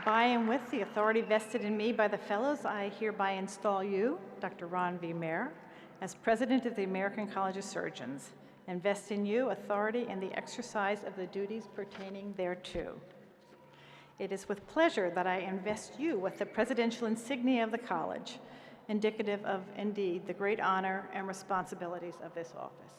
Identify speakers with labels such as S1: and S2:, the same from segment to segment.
S1: By and with the authority vested in me by the Fellows, I hereby install you, Dr. Ron V. Maier, as President of the American College of Surgeons, and vest in you authority in the exercise of the duties pertaining thereto. It is with pleasure that I invest you with the presidential insignia of the college, indicative of, indeed, the great honor and responsibilities of this office.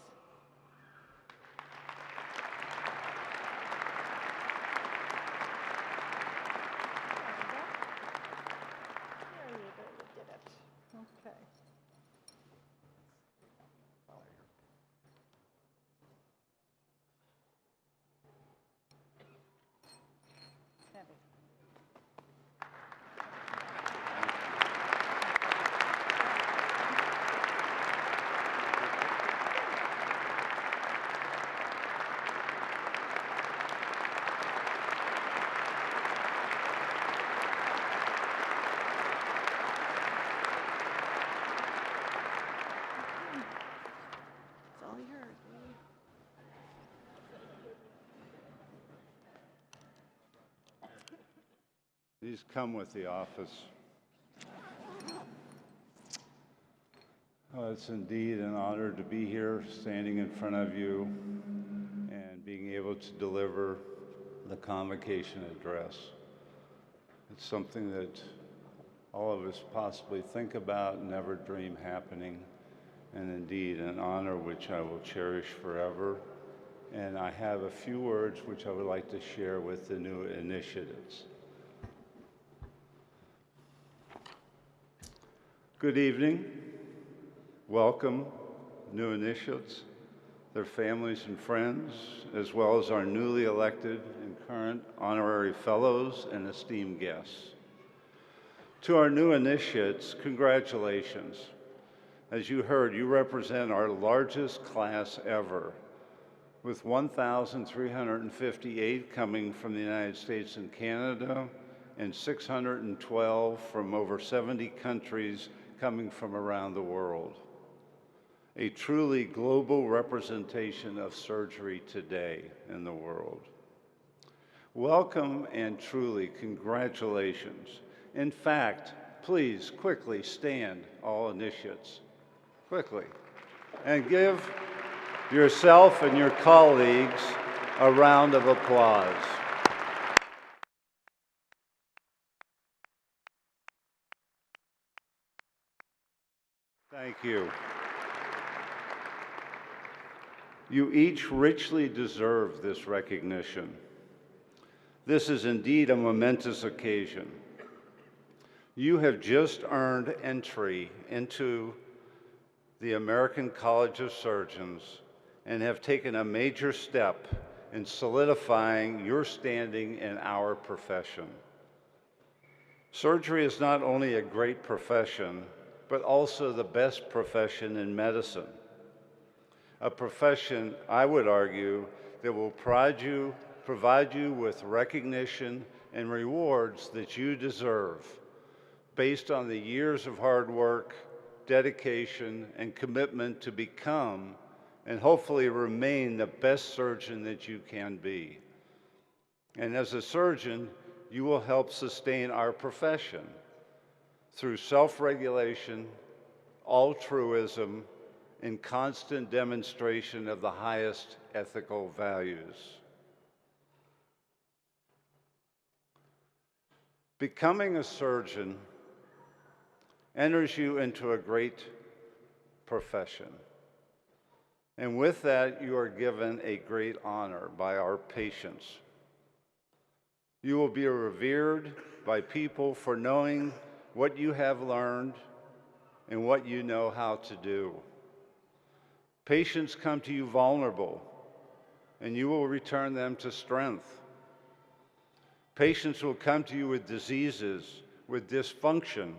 S2: These come with the office. It's indeed an honor to be here, standing in front of you and being able to deliver the convocation address. It's something that all of us possibly think about, never dream happening, and indeed an honor which I will cherish forever. And I have a few words which I would like to share with the new initiates. Good evening. Welcome, new initiates, their families and friends, as well as our newly elected and current honorary fellows and esteemed guests. To our new initiates, congratulations. As you heard, you represent our largest class ever, with 1,358 coming from the United States and Canada, and 612 from over 70 countries coming from around the world. A truly global representation of surgery today in the world. Welcome and truly congratulations. In fact, please quickly stand, all initiates, quickly, and give yourself and your colleagues a round of applause. Thank you. You each richly deserve this recognition. This is indeed a momentous occasion. You have just earned entry into the American College of Surgeons and have taken a major step in solidifying your standing in our profession. Surgery is not only a great profession, but also the best profession in medicine. A profession, I would argue, that will provide you with recognition and rewards that you deserve, based on the years of hard work, dedication, and commitment to become, and hopefully remain, the best surgeon that you can be. And as a surgeon, you will help sustain our profession through self-regulation, altruism, and constant demonstration of the highest ethical values. Becoming a surgeon enters you into a great profession. And with that, you are given a great honor by our patients. You will be revered by people for knowing what you have learned and what you know how to do. Patients come to you vulnerable, and you will return them to strength. Patients will come to you with diseases, with dysfunction,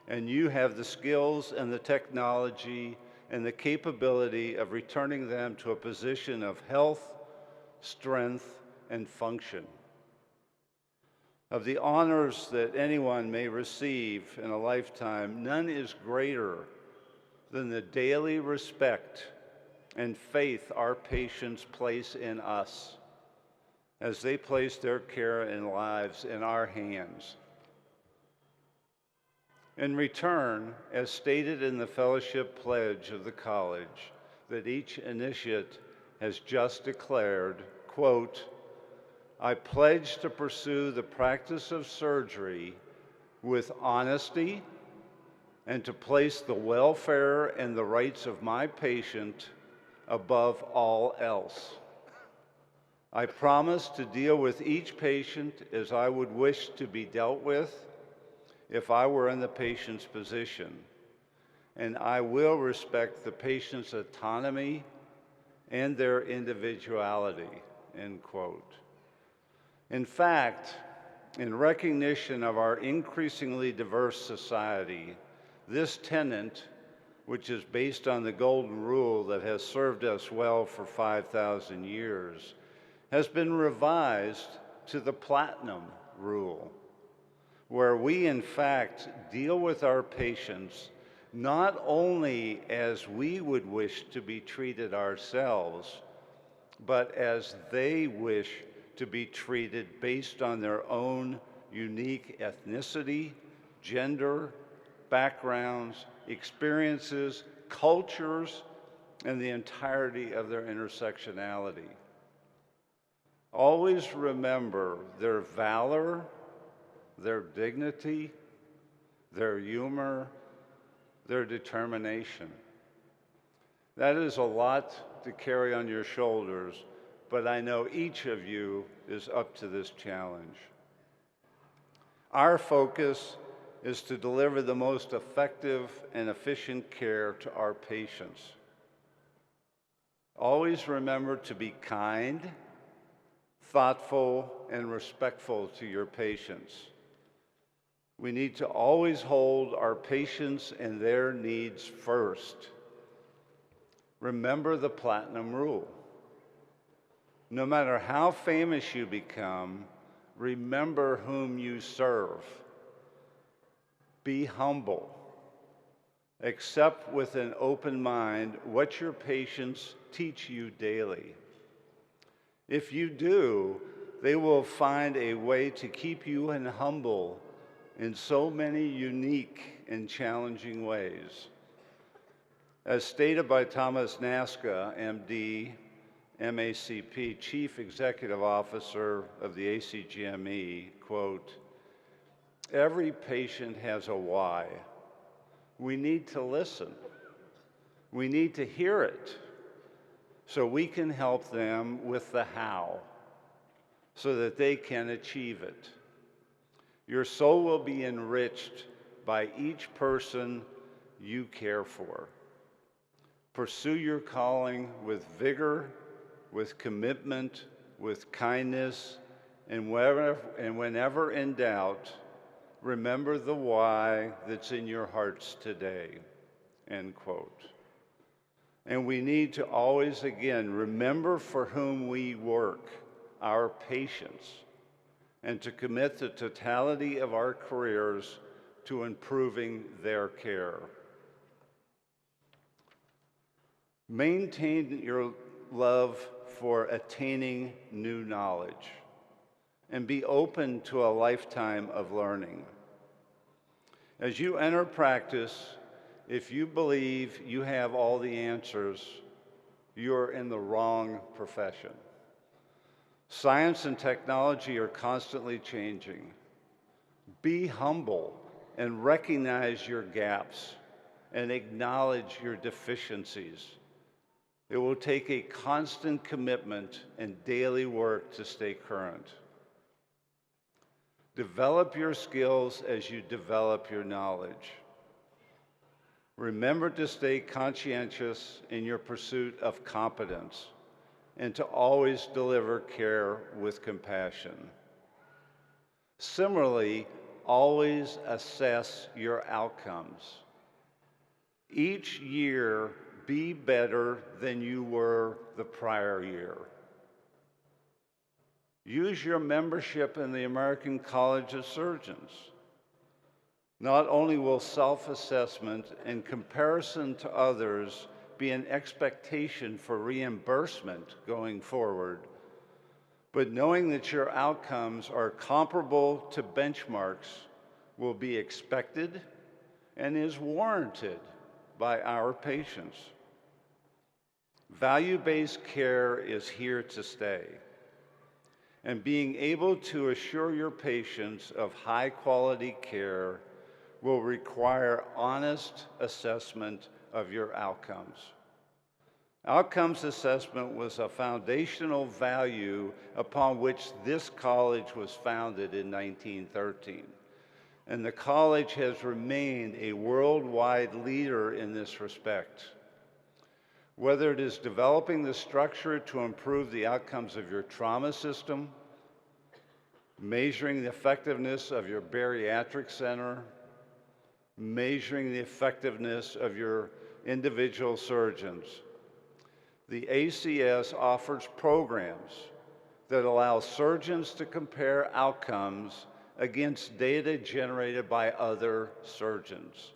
S2: and you have the skills and the technology and the capability of returning them to a position of health, strength, and function. Of the honors that anyone may receive in a lifetime, none is greater than the daily respect and faith our patients place in us as they place their care and lives in our hands. In return, as stated in the fellowship pledge of the college that each initiate has just declared, quote, I pledge to pursue the practice of surgery with honesty and to place the welfare and the rights of my patient above all else. I promise to deal with each patient as I would wish to be dealt with if I were in the patient's position, and I will respect the patient's autonomy and their individuality, end quote. In fact, in recognition of our increasingly diverse society, this tenet, which is based on the golden rule that has served us well for 5,000 years, has been revised to the platinum rule, where we in fact deal with our patients not only as we would wish to be treated ourselves, but as they wish to be treated based on their own unique ethnicity, gender, backgrounds, experiences, cultures, and the entirety of their intersectionality. Always remember their valor, their dignity, their humor, their determination. That is a lot to carry on your shoulders, but I know each of you is up to this challenge. Our focus is to deliver the most effective and efficient care to our patients. Always remember to be kind, thoughtful, and respectful to your patients. We need to always hold our patients and their needs first. Remember the platinum rule. No matter how famous you become, remember whom you serve. Be humble. Accept with an open mind what your patients teach you daily. If you do, they will find a way to keep you humble in so many unique and challenging ways. As stated by Thomas Naska, MD, MACP, Chief Executive Officer of the ACGME, quote, every patient has a why. We need to listen. We need to hear it so we can help them with the how so that they can achieve it. Your soul will be enriched by each person you care for. Pursue your calling with vigor, with commitment, with kindness, and whenever in doubt, remember the why that's in your hearts today, end quote. And we need to always, again, remember for whom we work, our patients, and to commit the totality of our careers to improving their care. Maintain your love for attaining new knowledge and be open to a lifetime of learning. As you enter practice, if you believe you have all the answers, you're in the wrong profession. Science and technology are constantly changing. Be humble and recognize your gaps and acknowledge your deficiencies. It will take a constant commitment and daily work to stay current. Develop your skills as you develop your knowledge. Remember to stay conscientious in your pursuit of competence and to always deliver care with compassion. Similarly, always assess your outcomes. Each year, be better than you were the prior year. Use your membership in the American College of Surgeons. Not only will self-assessment and comparison to others be an expectation for reimbursement going forward, but knowing that your outcomes are comparable to benchmarks will be expected and is warranted by our patients. Value-based care is here to stay, and being able to assure your patients of high-quality care will require honest assessment of your outcomes. Outcomes assessment was a foundational value upon which this college was founded in 1913. And the college has remained a worldwide leader in this respect. Whether it is developing the structure to improve the outcomes of your trauma system, measuring the effectiveness of your bariatric center, measuring the effectiveness of your individual surgeons, the ACS offers programs that allow surgeons to compare outcomes against data generated by other surgeons,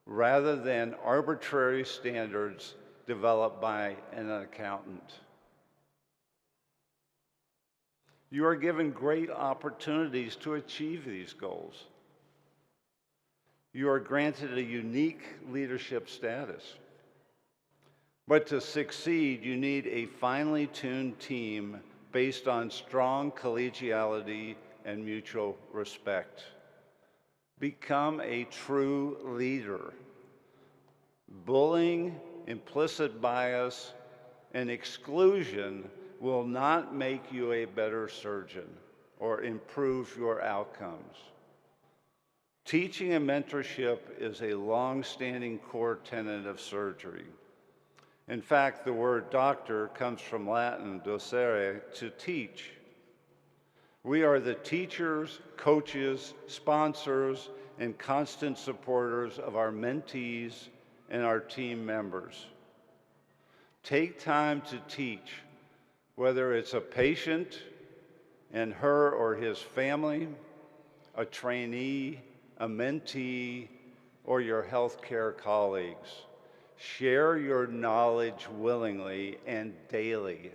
S2: rather than arbitrary standards developed by an accountant. You are given great opportunities to achieve these goals. You are granted a unique leadership status. But to succeed, you need a finely tuned team based on strong collegiality and mutual respect. Become a true leader. Bullying, implicit bias, and exclusion will not make you a better surgeon or improve your outcomes. Teaching and mentorship is a long-standing core tenet of surgery. In fact, the word doctor comes from Latin docere, to teach. We are the teachers, coaches, sponsors, and constant supporters of our mentees and our team members. Take time to teach, whether it's a patient and her or his family, a trainee, a mentee, or your healthcare colleagues. Share your knowledge willingly and daily.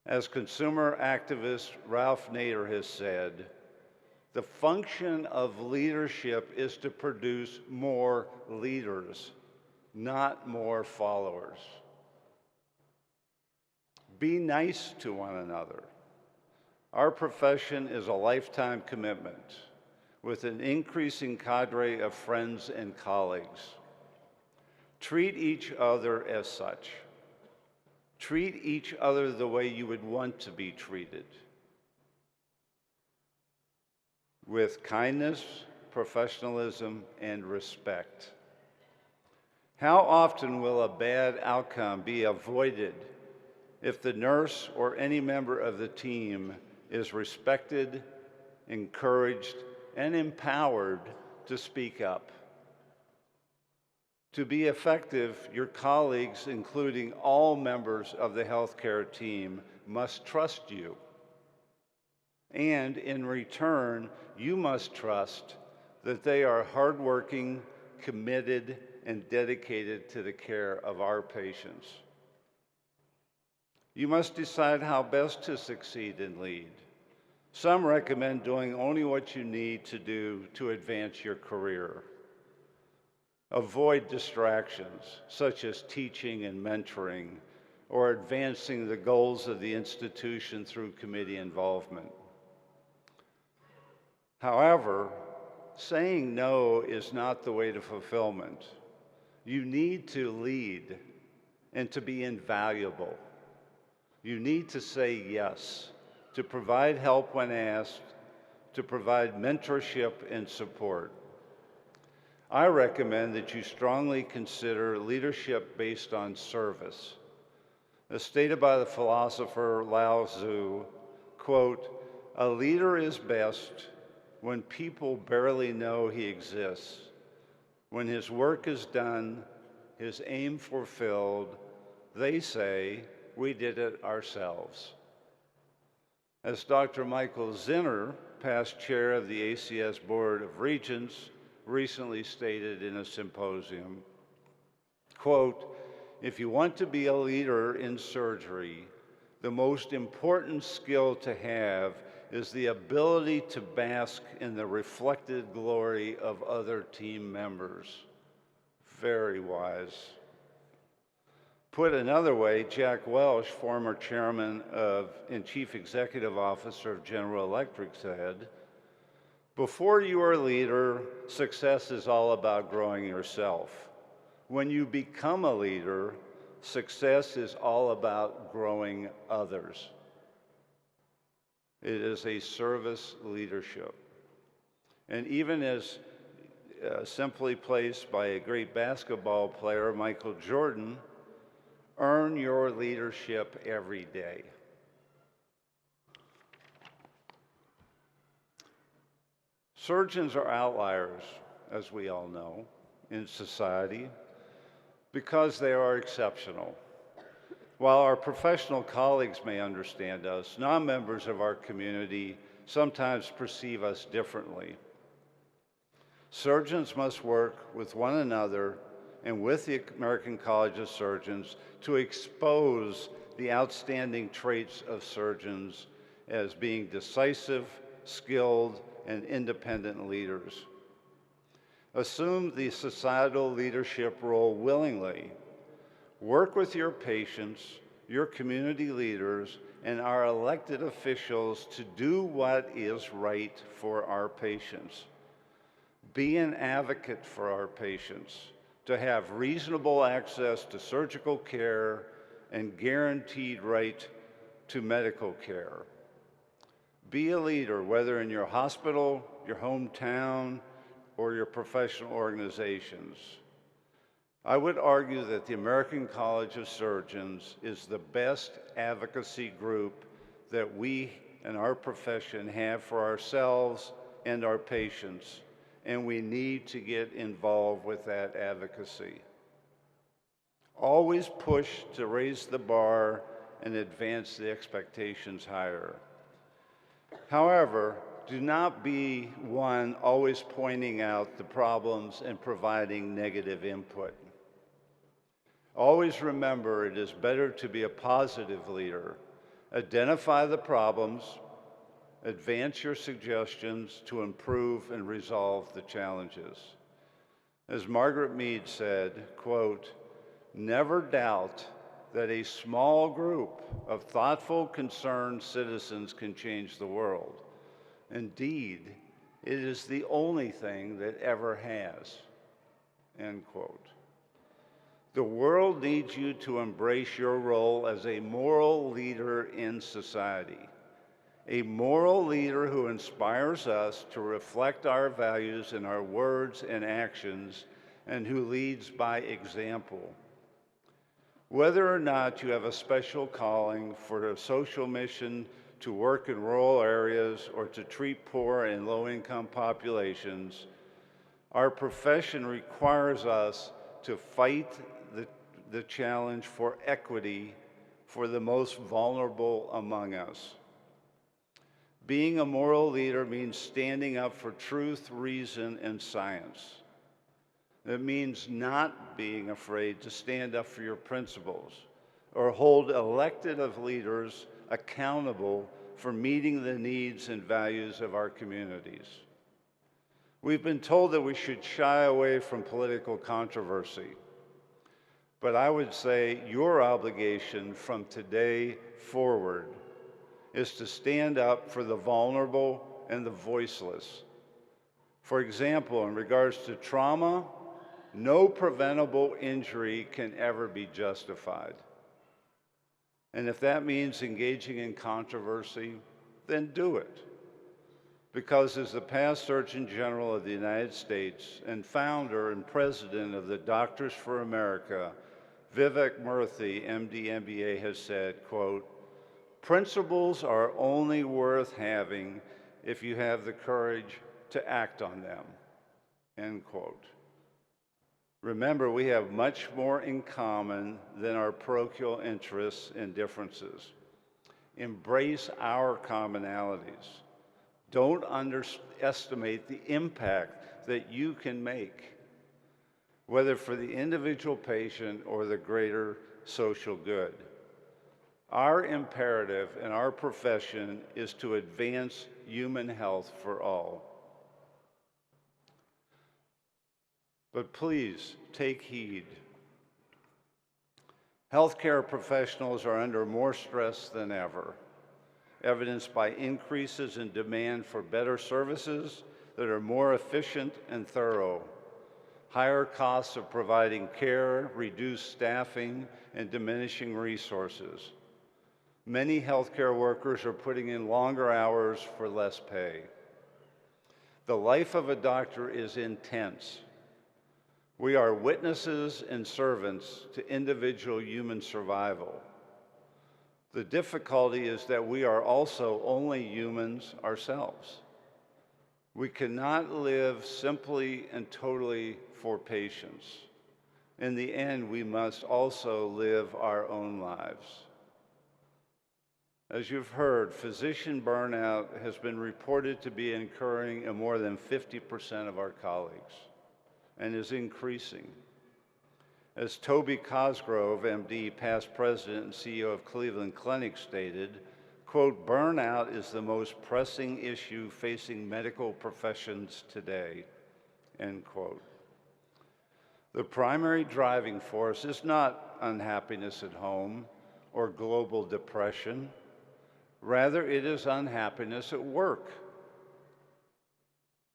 S2: As consumer activist Ralph Nader has said, the function of leadership is to produce more leaders, not more followers. Be nice to one another. Our profession is a lifetime commitment with an increasing cadre of friends and colleagues. Treat each other as such. Treat each other the way you would want to be treated. With kindness, professionalism, and respect. How often will a bad outcome be avoided if the nurse or any member of the team is respected, encouraged, and empowered to speak up? To be effective, your colleagues, including all members of the healthcare team, must trust you. And in return, you must trust that they are hardworking, committed, and dedicated to the care of our patients. You must decide how best to succeed and lead. Some recommend doing only what you need to do to advance your career. Avoid distractions, such as teaching and mentoring, or advancing the goals of the institution through committee involvement. However, saying no is not the way to fulfillment. You need to lead and to be invaluable. You need to say yes, to provide help when asked, to provide mentorship and support. I recommend that you strongly consider leadership based on service. As stated by the philosopher Lao Tzu, quote, "A leader is best when people barely know he exists, when his work is done, his aim fulfilled, they say, we did it ourselves." As Dr. Michael Zinner, past chair of the ACS Board of Regents, recently stated in a symposium, quote, "If you want to be a leader in surgery, the most important skill to have is the ability to bask in the reflected glory of other team members. Very wise. Put another way, Jack Welch, former chairman and chief executive officer of General Electric, said, "Before you are a leader, success is all about growing yourself. When you become a leader, success is all about growing others." It is a service leadership. And even as simply placed by a great basketball player, Michael Jordan, earn your leadership every day. Surgeons are outliers, as we all know, in society because they are exceptional. While our professional colleagues may understand us, non-members of our community sometimes perceive us differently. Surgeons must work with one another and with the American College of Surgeons to expose the outstanding traits of surgeons as being decisive, skilled, and independent leaders. Assume the societal leadership role willingly. Work with your patients, your community leaders, and our elected officials to do what is right for our patients. Be an advocate for our patients, to have reasonable access to surgical care and guaranteed right to medical care. Be a leader, whether in your hospital, your hometown, or your professional organizations. I would argue that the American College of Surgeons is the best advocacy group that we and our profession have for ourselves and our patients, and we need to get involved with that advocacy. Always push to raise the bar and advance the expectations higher. However, do not be one always pointing out the problems and providing negative input. Always remember it is better to be a positive leader. Identify the problems, advance your suggestions to improve and resolve the challenges. As Margaret Mead said, quote, "Never doubt that a small group of thoughtful, concerned citizens can change the world. Indeed, it is the only thing that ever has," end quote. The world needs you to embrace your role as a moral leader in society, a moral leader who inspires us to reflect our values in our words and actions, and who leads by example. Whether or not you have a special calling for a social mission to work in rural areas or to treat poor and low-income populations, our profession requires us to fight the challenge for equity for the most vulnerable among us. Being a moral leader means standing up for truth, reason, and science. It means not being afraid to stand up for your principles or hold elected leaders accountable for meeting the needs and values of our communities. We've been told that we should shy away from political controversy. But I would say your obligation from today forward is to stand up for the vulnerable and the voiceless. For example, in regards to trauma, no preventable injury can ever be justified. And if that means engaging in controversy, then do it. Because as the past Surgeon General of the United States and founder and president of the Doctors for America, Vivek Murthy, MD, MBA, has said, quote, "Principles are only worth having if you have the courage to act on them," end quote. Remember, we have much more in common than our parochial interests and differences. Embrace our commonalities. Don't underestimate the impact that you can make, whether for the individual patient or the greater social good. Our imperative in our profession is to advance human health for all. But please take heed. Healthcare professionals are under more stress than ever, evidenced by increases in demand for better services that are more efficient and thorough, higher costs of providing care, reduced staffing, and diminishing resources. Many healthcare workers are putting in longer hours for less pay. The life of a doctor is intense. We are witnesses and servants to individual human survival. The difficulty is that we are also only humans ourselves. We cannot live simply and totally for patients. In the end, we must also live our own lives. As you've heard, physician burnout has been reported to be occurring in more than 50% of our colleagues and is increasing. As Toby Cosgrove, MD, past president and CEO of Cleveland Clinic, stated, quote, "Burnout is the most pressing issue facing medical professions today," end quote. The primary driving force is not unhappiness at home or global depression. Rather, it is unhappiness at work.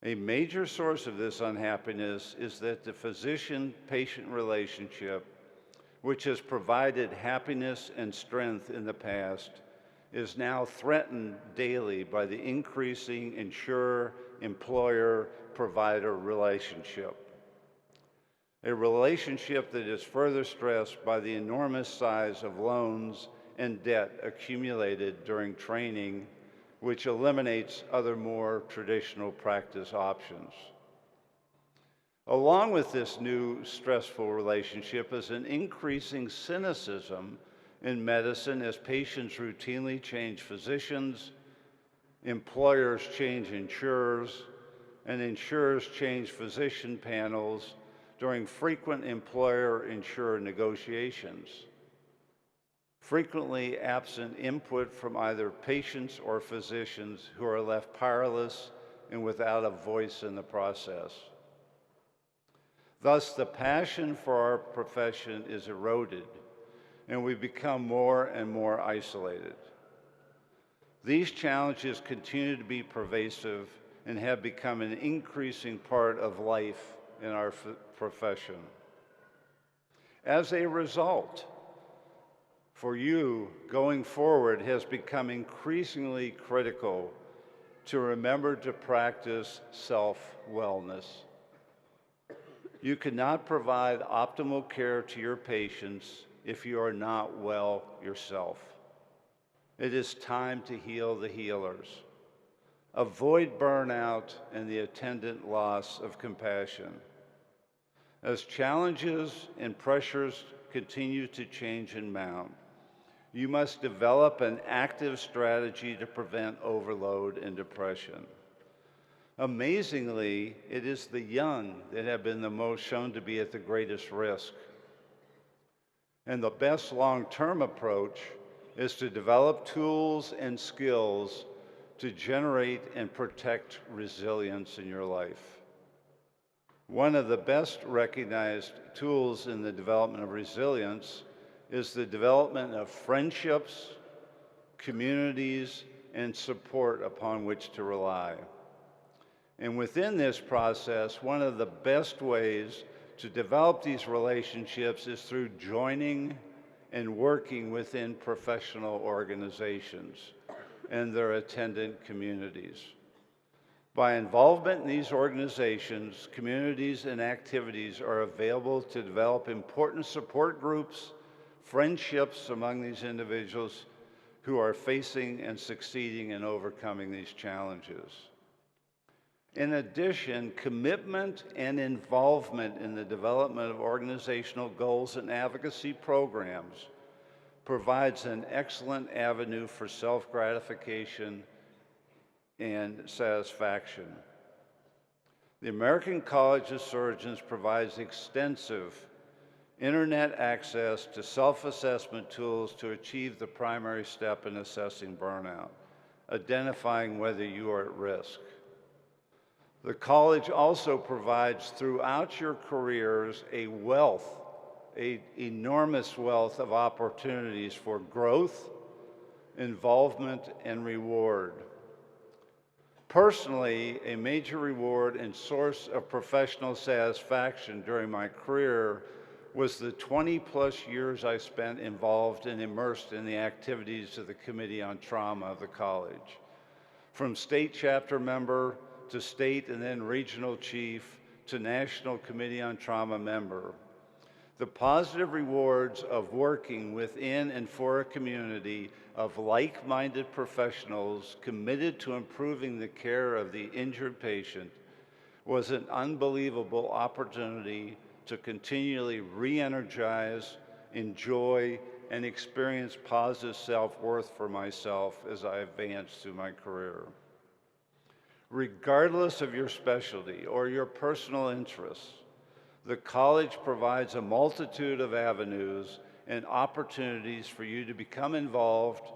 S2: A major source of this unhappiness is that the physician-patient relationship, which has provided happiness and strength in the past, is now threatened daily by the increasing insurer-employer-provider relationship. A relationship that is further stressed by the enormous size of loans and debt accumulated during training, which eliminates other more traditional practice options. Along with this new stressful relationship is an increasing cynicism in medicine as patients routinely change physicians, employers change insurers, and insurers change physician panels during frequent employer-insurer negotiations, frequently absent input from either patients or physicians who are left powerless and without a voice in the process. Thus, the passion for our profession is eroded, and we become more and more isolated. These challenges continue to be pervasive and have become an increasing part of life in our profession. As a result, for you, going forward has become increasingly critical to remember to practice self-wellness. You cannot provide optimal care to your patients if you are not well yourself. It is time to heal the healers. Avoid burnout and the attendant loss of compassion. As challenges and pressures continue to change and mount, you must develop an active strategy to prevent overload and depression. Amazingly, it is the young that have been the most shown to be at the greatest risk. And the best long-term approach is to develop tools and skills to generate and protect resilience in your life. One of the best recognized tools in the development of resilience is the development of friendships, communities, and support upon which to rely. And within this process, one of the best ways to develop these relationships is through joining and working within professional organizations and their attendant communities. By involvement in these organizations, communities, and activities are available to develop important support groups, friendships among these individuals who are facing and succeeding in overcoming these challenges. In addition, commitment and involvement in the development of organizational goals and advocacy programs provides an excellent avenue for self-gratification and satisfaction. The American College of Surgeons provides extensive internet access to self-assessment tools to achieve the primary step in assessing burnout, identifying whether you are at risk. The college also provides throughout your careers an enormous wealth of opportunities for growth, involvement, and reward. Personally, a major reward and source of professional satisfaction during my career was the 20-plus years I spent involved and immersed in the activities of the Committee on Trauma of the college. From state chapter member to state and then regional chief to National Committee on Trauma member. The positive rewards of working within and for a community of like-minded professionals committed to improving the care of the injured patient was an unbelievable opportunity to continually re-energize, enjoy, and experience positive self-worth for myself as I advanced through my career. Regardless of your specialty or your personal interests, the college provides a multitude of avenues and opportunities for you to become involved,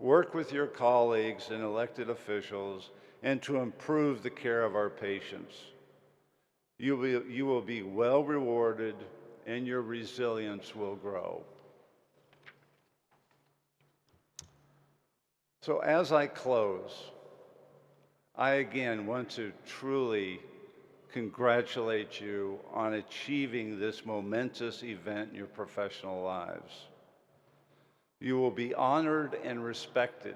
S2: work with your colleagues and elected officials, and to improve the care of our patients. You will be well rewarded and your resilience will grow. So as I close, I again want to truly congratulate you on achieving this momentous event in your professional lives. You will be honored and respected.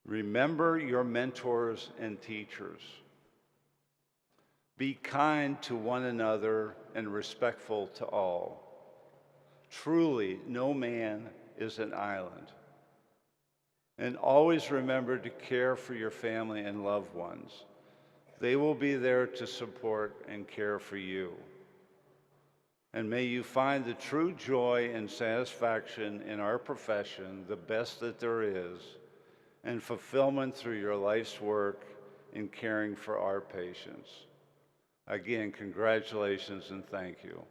S2: Remember your mentors and teachers. Be kind to one another and respectful to all. Truly, no man is an island. And always remember to care for your family and loved ones. They will be there to support and care for you. And may you find the true joy and satisfaction in our profession, the best that there is, and fulfillment through your life's work in caring for our patients. Again, congratulations and thank you.